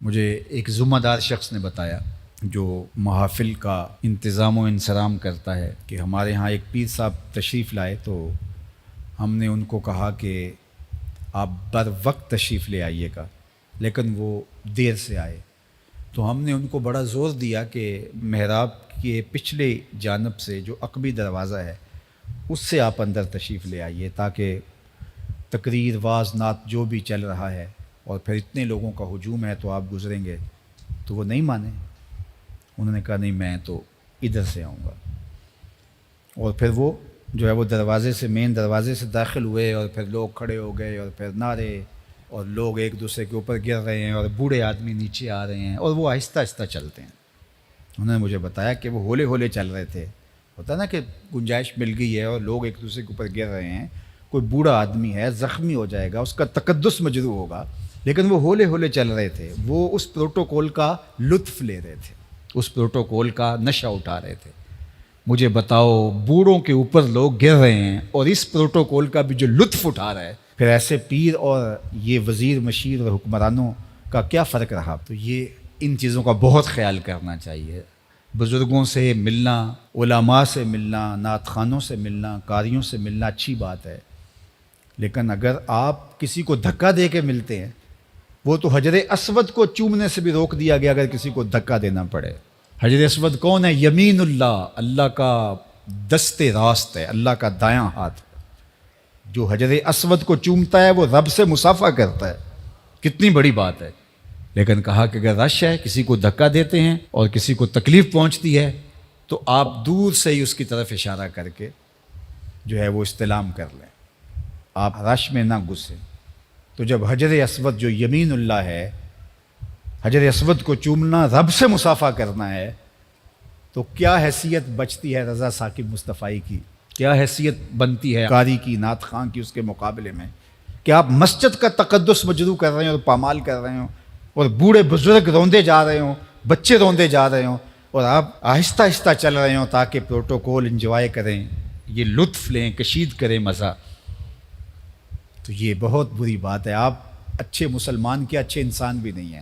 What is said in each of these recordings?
مجھے ایک ذمہ دار شخص نے بتایا جو محافل کا انتظام و انصرام کرتا ہے کہ ہمارے ہاں ایک پیر صاحب تشریف لائے تو ہم نے ان کو کہا کہ آپ بر وقت تشریف لے آئیے گا، لیکن وہ دیر سے آئے تو ہم نے ان کو بڑا زور دیا کہ محراب کے پچھلے جانب سے جو عقبی دروازہ ہے اس سے آپ اندر تشریف لے آئیے تاکہ تقریر واز نعت جو بھی چل رہا ہے اور پھر اتنے لوگوں کا ہجوم ہے تو آپ گزریں گے تو وہ نہیں مانے۔ انہوں نے کہا نہیں میں تو ادھر سے آؤں گا، اور پھر وہ جو ہے وہ دروازے سے مین دروازے سے داخل ہوئے اور پھر لوگ کھڑے ہو گئے اور پھر نعرے اور لوگ ایک دوسرے کے اوپر گر رہے ہیں اور بوڑھے آدمی نیچے آ رہے ہیں اور وہ آہستہ آہستہ چلتے ہیں۔ انہوں نے مجھے بتایا کہ وہ ہولے ہولے چل رہے تھے، ہوتا نا کہ گنجائش مل گئی ہے اور لوگ ایک دوسرے کے اوپر گر رہے ہیں، کوئی بوڑھا آدمی ہے زخمی ہو جائے گا، اس کا تقدس مجروح ہوگا، لیکن وہ ہولے ہولے چل رہے تھے، وہ اس پروٹوکول کا لطف لے رہے تھے، اس پروٹوکول کا نشہ اٹھا رہے تھے۔ مجھے بتاؤ بوڑھوں کے اوپر لوگ گر رہے ہیں اور اس پروٹوکول کا بھی جو لطف اٹھا رہا ہے، پھر ایسے پیر اور یہ وزیر مشیر اور حکمرانوں کا کیا فرق رہا؟ تو یہ ان چیزوں کا بہت خیال کرنا چاہیے۔ بزرگوں سے ملنا، علماء سے ملنا، نعت خوانوں سے ملنا، قاریوں سے ملنا اچھی بات ہے، لیکن اگر آپ کسی کو دھکا دے کے ملتے ہیں، وہ تو حجر اسود کو چومنے سے بھی روک دیا گیا اگر کسی کو دھکا دینا پڑے۔ حجر اسود کون ہے؟ یمین اللہ، اللہ کا دست راست ہے، اللہ کا دایاں ہاتھ۔ جو حجر اسود کو چومتا ہے وہ رب سے مصافحہ کرتا ہے، کتنی بڑی بات ہے۔ لیکن کہا کہ اگر رش ہے، کسی کو دھکا دیتے ہیں اور کسی کو تکلیف پہنچتی ہے تو آپ دور سے ہی اس کی طرف اشارہ کر کے جو ہے وہ استلام کر لیں، آپ رش میں نہ گھسیں۔ تو جب حجر اسود جو یمین اللہ ہے، حجر اسود کو چومنا رب سے مصافحہ کرنا ہے، تو کیا حیثیت بچتی ہے رضا ثاقب مصطفی کی، کیا حیثیت بنتی ہے قاری کی، نعت خواں کی اس کے مقابلے میں کہ آپ مسجد کا تقدس مجروح کر رہے ہیں اور پامال کر رہے ہوں، اور بوڑھے بزرگ روندے جا رہے ہوں، بچے روندے جا رہے ہوں، اور آپ آہستہ آہستہ چل رہے ہوں تاکہ پروٹوکول انجوائے کریں، یہ لطف لیں، کشید کریں مزہ۔ تو یہ بہت بری بات ہے۔ آپ اچھے مسلمان کے اچھے انسان بھی نہیں ہیں،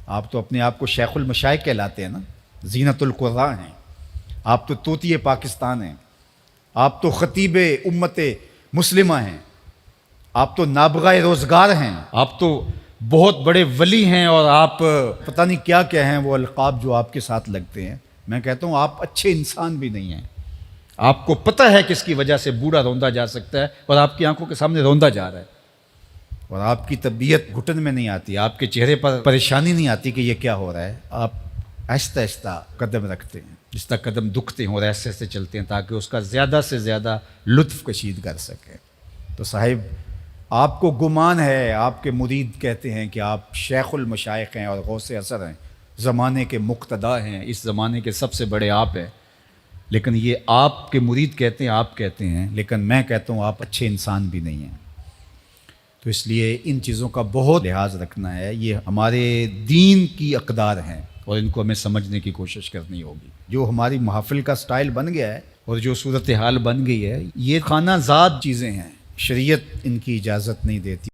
آپ تو اپنے آپ کو شیخ المشائخ کہلاتے ہیں نا، زینت القراء ہیں، آپ تو طوطی پاکستان ہیں، آپ تو خطیب امت مسلمہ ہیں، آپ تو نابغہ روزگار ہیں، آپ تو بہت بڑے ولی ہیں، اور آپ پتہ نہیں کیا کیا ہیں وہ القاب جو آپ کے ساتھ لگتے ہیں۔ میں کہتا ہوں آپ اچھے انسان بھی نہیں ہیں۔ آپ کو پتہ ہے کس کی وجہ سے بوڑھا روندا جا سکتا ہے اور آپ کی آنکھوں کے سامنے روندا جا رہا ہے، اور آپ کی طبیعت گھٹن میں نہیں آتی، آپ کے چہرے پر پریشانی نہیں آتی کہ یہ کیا ہو رہا ہے۔ آپ آہستہ آہستہ قدم رکھتے ہیں، جس طرح قدم دکھتے ہیں اور ایسے ایسے چلتے ہیں تاکہ اس کا زیادہ سے زیادہ لطف کشید کر سکیں۔ تو صاحب آپ کو گمان ہے، آپ کے مرید کہتے ہیں کہ آپ شیخ المشائخ ہیں اور غوث اثر ہیں، زمانے کے مقتدا ہیں، اس زمانے کے سب سے بڑے آپ ہیں، لیکن یہ آپ کے مرید کہتے ہیں، آپ کہتے ہیں، لیکن میں کہتا ہوں آپ اچھے انسان بھی نہیں ہیں۔ تو اس لیے ان چیزوں کا بہت لحاظ رکھنا ہے، یہ ہمارے دین کی اقدار ہیں اور ان کو ہمیں سمجھنے کی کوشش کرنی ہوگی۔ جو ہماری محافل کا سٹائل بن گیا ہے اور جو صورتحال بن گئی ہے، یہ خانہ زاد چیزیں ہیں، شریعت ان کی اجازت نہیں دیتی۔